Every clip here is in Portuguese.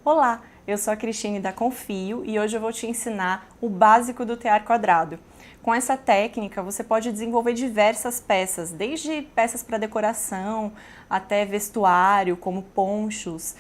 Olá, eu sou a Cristine da Confio e hoje eu vou te ensinar o básico do tear quadrado. Com essa técnica você pode desenvolver diversas peças, desde peças para decoração até vestuário, como ponchos,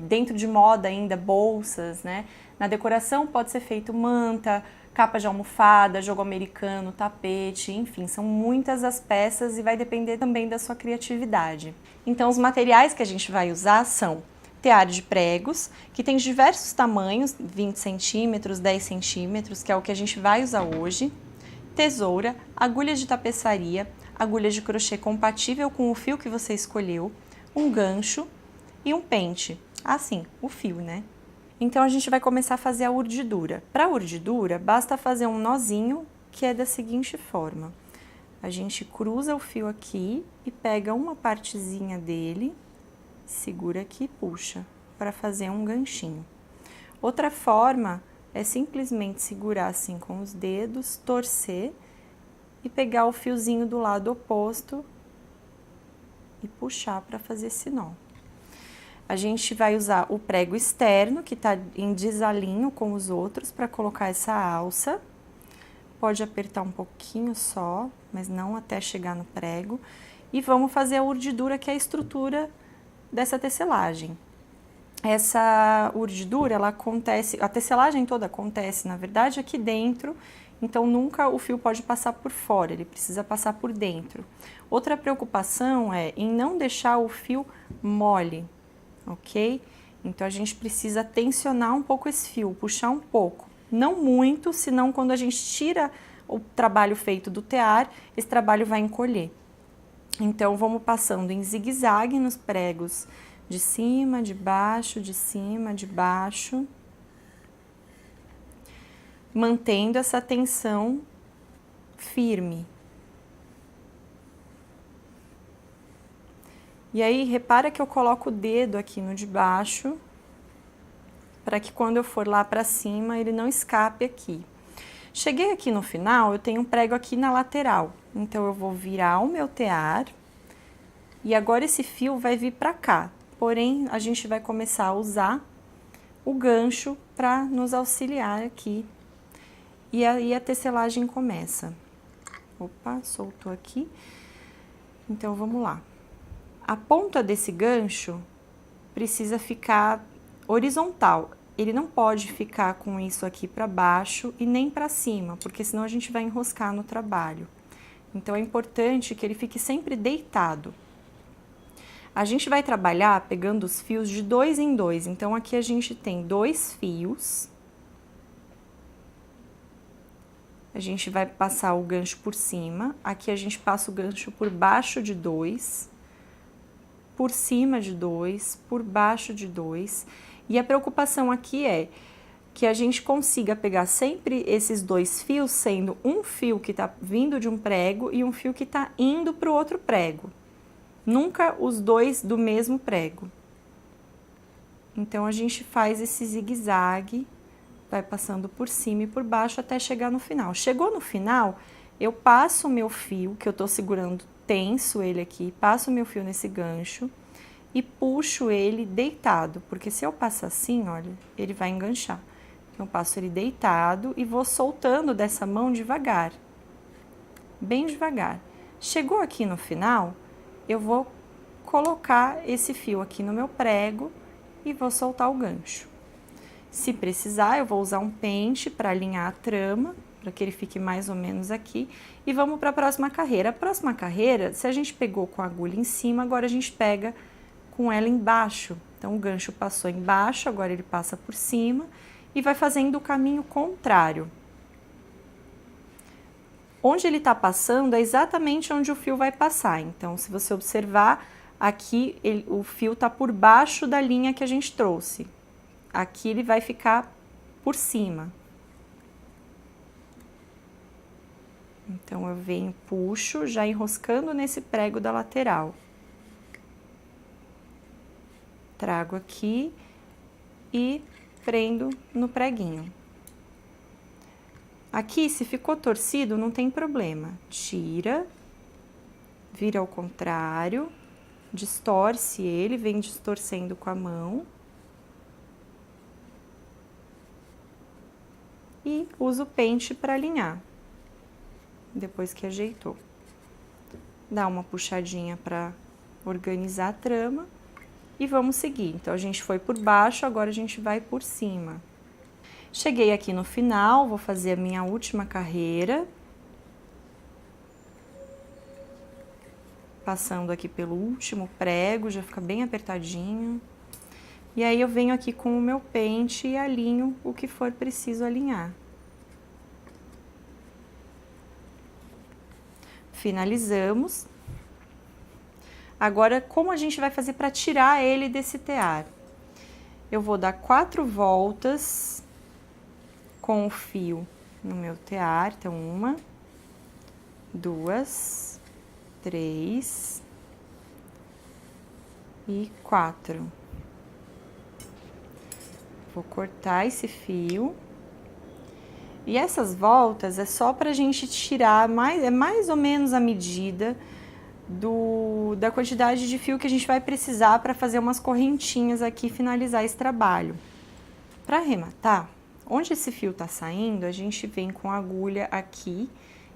dentro de moda ainda, bolsas, né? Na decoração pode ser feito manta, capa de almofada, jogo americano, tapete, enfim, são muitas as peças e vai depender também da sua criatividade. Então os materiais que a gente vai usar são tear de pregos, que tem diversos tamanhos, 20 centímetros, 10 centímetros, que é o que a gente vai usar hoje, tesoura, agulha de tapeçaria, agulha de crochê compatível com o fio que você escolheu, um gancho e um pente, assim, o fio, né? Então a gente vai começar a fazer a urdidura. Para a urdidura, basta fazer um nozinho que é da seguinte forma. A gente cruza o fio aqui e pega uma partezinha dele, segura aqui e puxa para fazer um ganchinho. Outra forma é simplesmente segurar assim com os dedos, torcer e pegar o fiozinho do lado oposto e puxar para fazer esse nó. A gente vai usar o prego externo, que está em desalinho com os outros, para colocar essa alça. Pode apertar um pouquinho só, mas não até chegar no prego. E vamos fazer a urdidura, que é a estrutura dessa tecelagem. Essa urdidura, ela acontece, a tecelagem toda acontece, na verdade, aqui dentro, então nunca o fio pode passar por fora, ele precisa passar por dentro. Outra preocupação é em não deixar o fio mole, ok? Então a gente precisa tensionar um pouco esse fio, puxar um pouco, não muito, senão quando a gente tira o trabalho feito do tear, esse trabalho vai encolher. Então vamos passando em zigue-zague nos pregos, de cima, de baixo, de cima, de baixo, mantendo essa tensão firme. E aí, repara que eu coloco o dedo aqui no de baixo, para que quando eu for lá para cima, ele não escape aqui. Cheguei aqui no final, eu tenho um prego aqui na lateral, então eu vou virar o meu tear, e agora esse fio vai vir para cá, porém, a gente vai começar a usar o gancho para nos auxiliar aqui, e aí a tecelagem começa. Opa, soltou aqui, então vamos lá. A ponta desse gancho precisa ficar horizontal, ele não pode ficar com isso aqui para baixo e nem para cima, porque senão a gente vai enroscar no trabalho. Então é importante que ele fique sempre deitado. A gente vai trabalhar pegando os fios de 2 em 2, então aqui a gente tem 2 fios. A gente vai passar o gancho por cima, aqui a gente passa o gancho por baixo de 2, por cima de 2, por baixo de 2. E a preocupação aqui é que a gente consiga pegar sempre esses 2 fios, sendo um fio que está vindo de um prego e um fio que está indo para o outro prego. Nunca os dois do mesmo prego. Então, a gente faz esse zigue-zague, vai passando por cima e por baixo até chegar no final. Chegou no final, eu passo o meu fio, que eu tô segurando tenso ele aqui, passo o meu fio nesse gancho e puxo ele deitado, porque se eu passar assim, olha, ele vai enganchar. Então, eu passo ele deitado e vou soltando dessa mão devagar, bem devagar. Chegou aqui no final, eu vou colocar esse fio aqui no meu prego e vou soltar o gancho. Se precisar, eu vou usar um pente para alinhar a trama, para que ele fique mais ou menos aqui. E vamos para a próxima carreira. A próxima carreira, se a gente pegou com a agulha em cima, agora a gente pega com ela embaixo. Então, o gancho passou embaixo, agora ele passa por cima e vai fazendo o caminho contrário. Onde ele está passando é exatamente onde o fio vai passar. Então, se você observar, aqui o fio está por baixo da linha que a gente trouxe. Aqui ele vai ficar por cima. Então, eu venho, puxo, já enroscando nesse prego da lateral. Trago aqui e prendo no preguinho. Aqui, se ficou torcido, não tem problema. Tira, vira ao contrário, distorce ele, vem distorcendo com a mão. e uso o pente para alinhar, depois que ajeitou. Dá uma puxadinha para organizar a trama e vamos seguir. Então, a gente foi por baixo, agora a gente vai por cima. Cheguei aqui no final, vou fazer a minha última carreira. Passando aqui pelo último prego, já fica bem apertadinho. E aí eu venho aqui com o meu pente e alinho o que for preciso alinhar. Finalizamos. Agora, como a gente vai fazer para tirar ele desse tear? Eu vou dar 4 voltas com o fio no meu tear. Então, 1, 2, 3 e 4. Vou cortar esse fio. E essas voltas é só pra gente tirar, é mais ou menos a medida da quantidade de fio que a gente vai precisar para fazer umas correntinhas aqui e finalizar esse trabalho. Para arrematar, onde esse fio tá saindo, a gente vem com a agulha aqui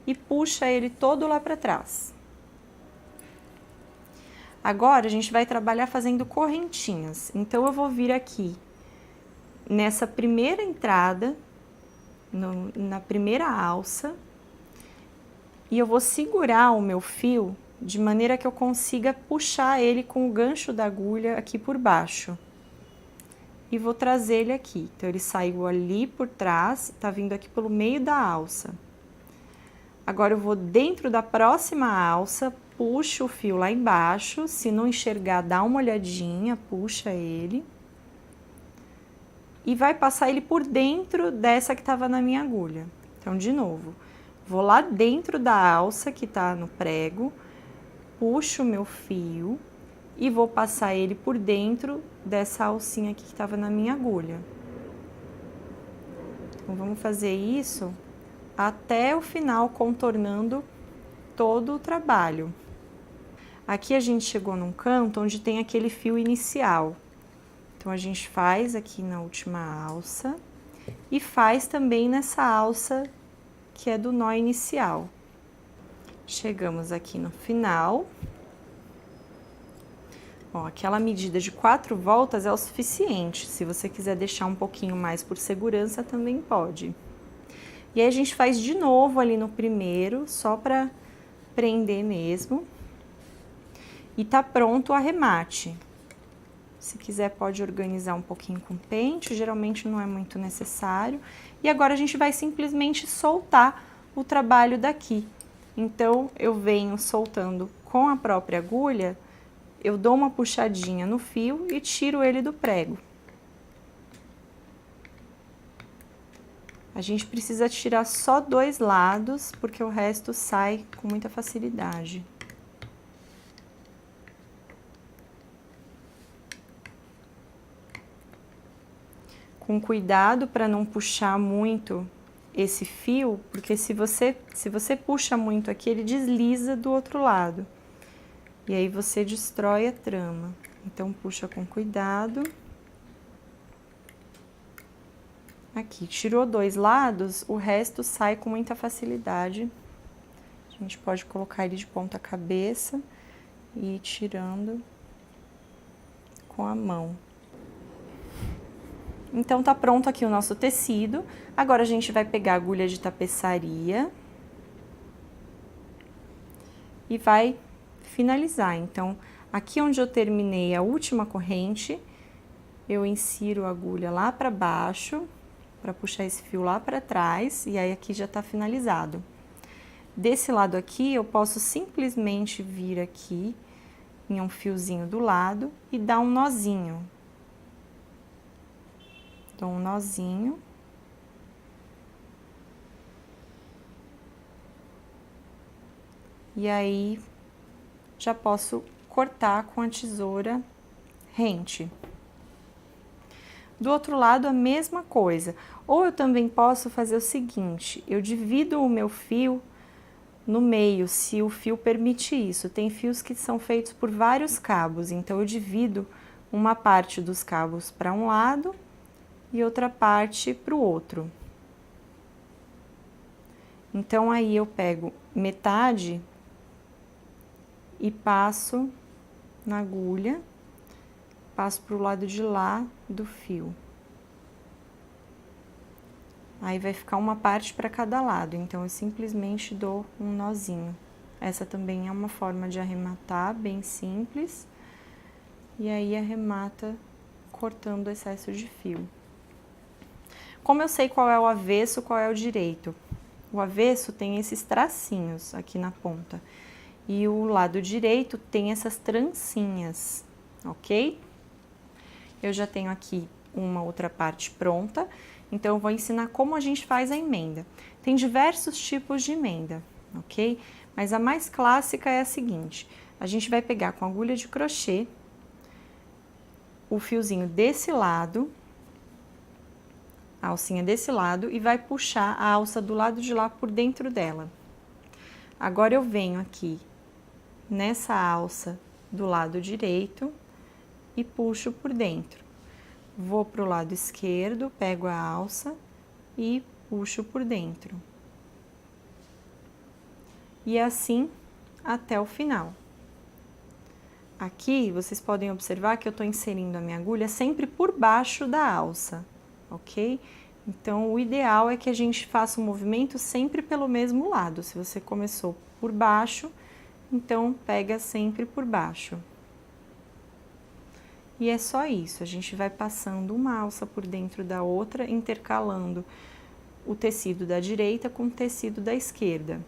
e puxa ele todo lá para trás. Agora, a gente vai trabalhar fazendo correntinhas. Então, eu vou vir aqui nessa primeira entrada, na primeira alça, e eu vou segurar o meu fio de maneira que eu consiga puxar ele com o gancho da agulha aqui por baixo. E vou trazer ele aqui. Então, ele saiu ali por trás, tá vindo aqui pelo meio da alça. Agora, eu vou dentro da próxima alça, puxo o fio lá embaixo, se não enxergar, dá uma olhadinha, puxa ele. E vai passar ele por dentro dessa que tava na minha agulha. Então, de novo, vou lá dentro da alça que tá no prego, puxo o meu fio e vou passar ele por dentro dessa alcinha aqui que tava na minha agulha. Então, vamos fazer isso até o final, contornando todo o trabalho. Aqui a gente chegou num canto onde tem aquele fio inicial. Então, a gente faz aqui na última alça e faz também nessa alça que é do nó inicial. Chegamos aqui no final. Ó, aquela medida de 4 voltas é o suficiente. Se você quiser deixar um pouquinho mais por segurança, também pode. E aí, a gente faz de novo ali no primeiro, só para prender mesmo. E tá pronto o arremate. Se quiser, pode organizar um pouquinho com pente, geralmente não é muito necessário. E agora, a gente vai simplesmente soltar o trabalho daqui. Então, eu venho soltando com a própria agulha, eu dou uma puxadinha no fio e tiro ele do prego. A gente precisa tirar só 2 lados, porque o resto sai com muita facilidade. Com cuidado para não puxar muito esse fio, porque se você puxa muito aqui, ele desliza do outro lado. E aí, você destrói a trama. Então, puxa com cuidado. Aqui, tirou 2 lados, o resto sai com muita facilidade. A gente pode colocar ele de ponta cabeça e ir tirando com a mão. Então, tá pronto aqui o nosso tecido. Agora, a gente vai pegar a agulha de tapeçaria e vai finalizar. Então, aqui onde eu terminei a última corrente, eu insiro a agulha lá para baixo, para puxar esse fio lá para trás, e aí aqui já tá finalizado. Desse lado aqui, eu posso simplesmente vir aqui em um fiozinho do lado e dar um nozinho. Dou um nozinho. E aí, já posso cortar com a tesoura rente. Do outro lado, a mesma coisa. Ou eu também posso fazer o seguinte, eu divido o meu fio no meio, se o fio permite isso. Tem fios que são feitos por vários cabos, então eu divido uma parte dos cabos para um lado e outra parte para o outro. Então, aí eu pego metade e passo na agulha, passo pro lado de lá do fio. Aí vai ficar uma parte para cada lado, então eu simplesmente dou um nozinho. Essa também é uma forma de arrematar, bem simples. E aí arremata cortando o excesso de fio. Como eu sei qual é o avesso, qual é o direito? O avesso tem esses tracinhos aqui na ponta. E o lado direito tem essas trancinhas, ok? Eu já tenho aqui uma outra parte pronta, então eu vou ensinar como a gente faz a emenda. Tem diversos tipos de emenda, ok? Mas a mais clássica é a seguinte: a gente vai pegar com agulha de crochê o fiozinho desse lado, a alcinha desse lado, e vai puxar a alça do lado de lá por dentro dela. Agora eu venho aqui nessa alça do lado direito e puxo por dentro. Vou pro lado esquerdo, pego a alça e puxo por dentro. E assim até o final. Aqui vocês podem observar que eu tô inserindo a minha agulha sempre por baixo da alça, ok? Então, o ideal é que a gente faça o movimento sempre pelo mesmo lado. Se você começou por baixo, então pega sempre por baixo. E é só isso, a gente vai passando uma alça por dentro da outra, intercalando o tecido da direita com o tecido da esquerda.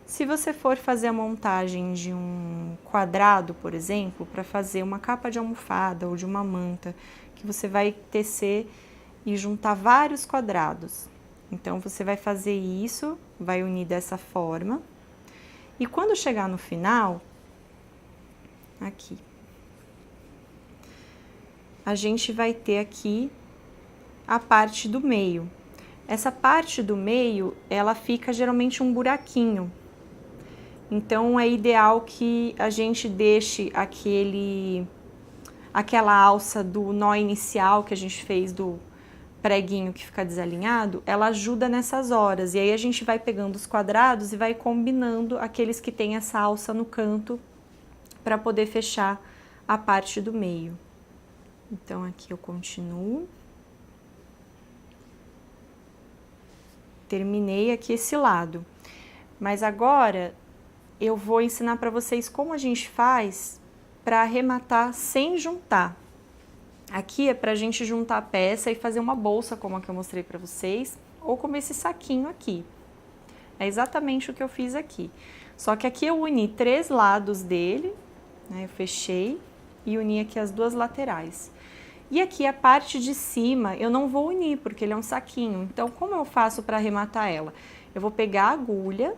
Se você for fazer a montagem de um quadrado, por exemplo, para fazer uma capa de almofada ou de uma manta, que você vai tecer e juntar vários quadrados. Então, você vai fazer isso, vai unir dessa forma. E quando chegar no final, aqui, a gente vai ter aqui a parte do meio. Essa parte do meio, ela fica geralmente um buraquinho. Então, é ideal que a gente deixe aquela alça do nó inicial que a gente fez do preguinho que fica desalinhado, ela ajuda nessas horas. E aí a gente vai pegando os quadrados e vai combinando aqueles que tem essa alça no canto para poder fechar a parte do meio. Então, aqui eu continuo. Terminei aqui esse lado. Mas agora eu vou ensinar para vocês como a gente faz para arrematar sem juntar. Aqui é para a gente juntar a peça e fazer uma bolsa, como a que eu mostrei para vocês, ou como esse saquinho aqui. É exatamente o que eu fiz aqui. Só que aqui eu uni 3 lados dele, né? Eu fechei e uni aqui as 2 laterais. E aqui a parte de cima eu não vou unir, porque ele é um saquinho. Então, como eu faço para arrematar ela? Eu vou pegar a agulha.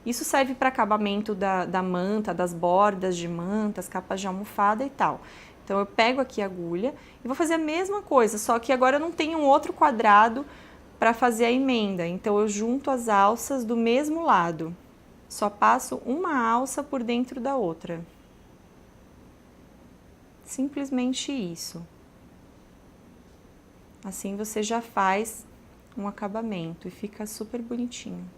Isso serve para acabamento da manta, das bordas de mantas, capas de almofada e tal. Então, eu pego aqui a agulha e vou fazer a mesma coisa, só que agora eu não tenho um outro quadrado para fazer a emenda. Então, eu junto as alças do mesmo lado. Só passo uma alça por dentro da outra. Simplesmente isso. Assim você já faz um acabamento e fica super bonitinho.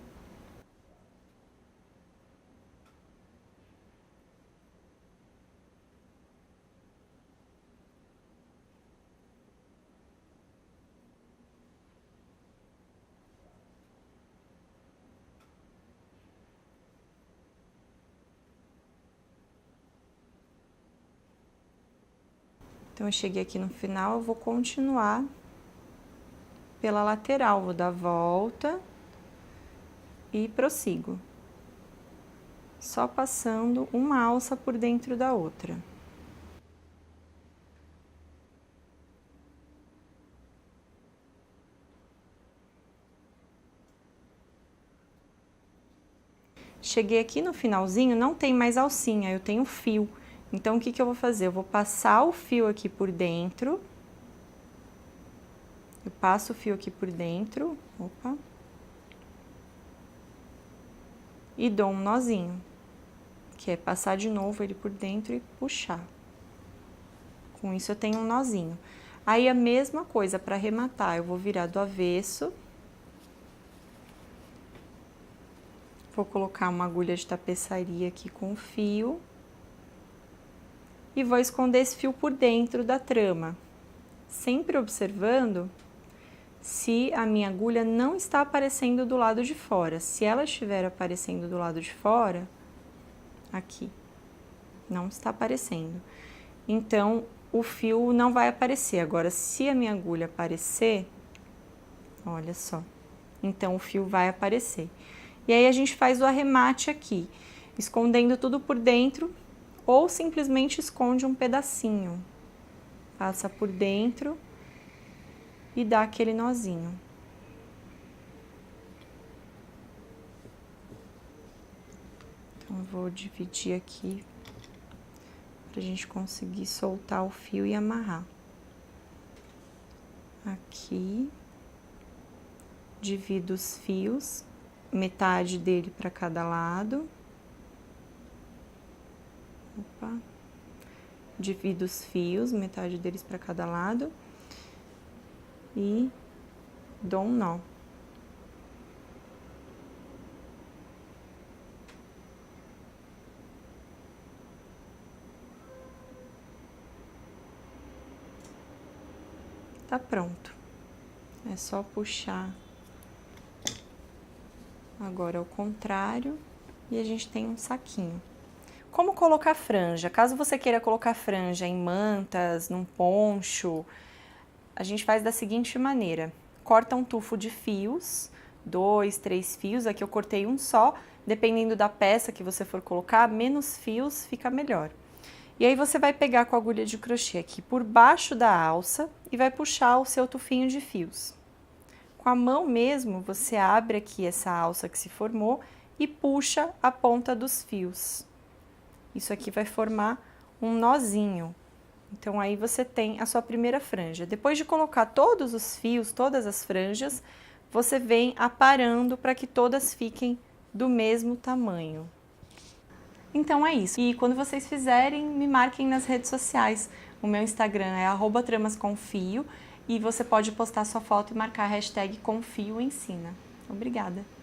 Então, eu cheguei aqui no final, eu vou continuar pela lateral, vou dar volta e prossigo. Só passando uma alça por dentro da outra. Cheguei aqui no finalzinho, não tem mais alcinha, eu tenho fio. Então, o que que eu vou fazer? Eu vou passar o fio aqui por dentro. Eu passo o fio aqui por dentro, opa. E dou um nozinho, que é passar de novo ele por dentro e puxar. Com isso eu tenho um nozinho. Aí a mesma coisa, para arrematar, eu vou virar do avesso. Vou colocar uma agulha de tapeçaria aqui com o fio. E vou esconder esse fio por dentro da trama. Sempre observando se a minha agulha não está aparecendo do lado de fora. Se ela estiver aparecendo do lado de fora, aqui, não está aparecendo. Então, o fio não vai aparecer. Agora, se a minha agulha aparecer, olha só, então o fio vai aparecer. E aí a gente faz o arremate aqui, escondendo tudo por dentro, ou simplesmente esconde um pedacinho. Passa por dentro e dá aquele nozinho. Então, vou dividir aqui pra gente conseguir soltar o fio e amarrar. Aqui, divido os fios, metade dele para cada lado. Opa. Divido os fios, metade deles para cada lado. E dou um nó. Tá pronto. É só puxar agora ao contrário e a gente tem um saquinho. Como colocar franja? Caso você queira colocar franja em mantas, num poncho, a gente faz da seguinte maneira. Corta um tufo de fios, 2, 3 fios, aqui eu cortei um só, dependendo da peça que você for colocar, menos fios fica melhor. E aí você vai pegar com a agulha de crochê aqui por baixo da alça e vai puxar o seu tufinho de fios. Com a mão mesmo, você abre aqui essa alça que se formou e puxa a ponta dos fios. Isso aqui vai formar um nozinho. Então, aí você tem a sua primeira franja. Depois de colocar todos os fios, todas as franjas, você vem aparando para que todas fiquem do mesmo tamanho. Então é isso. E quando vocês fizerem, me marquem nas redes sociais. O meu Instagram é @tramasconfio e você pode postar sua foto e marcar a hashtag Confio Ensina. Obrigada!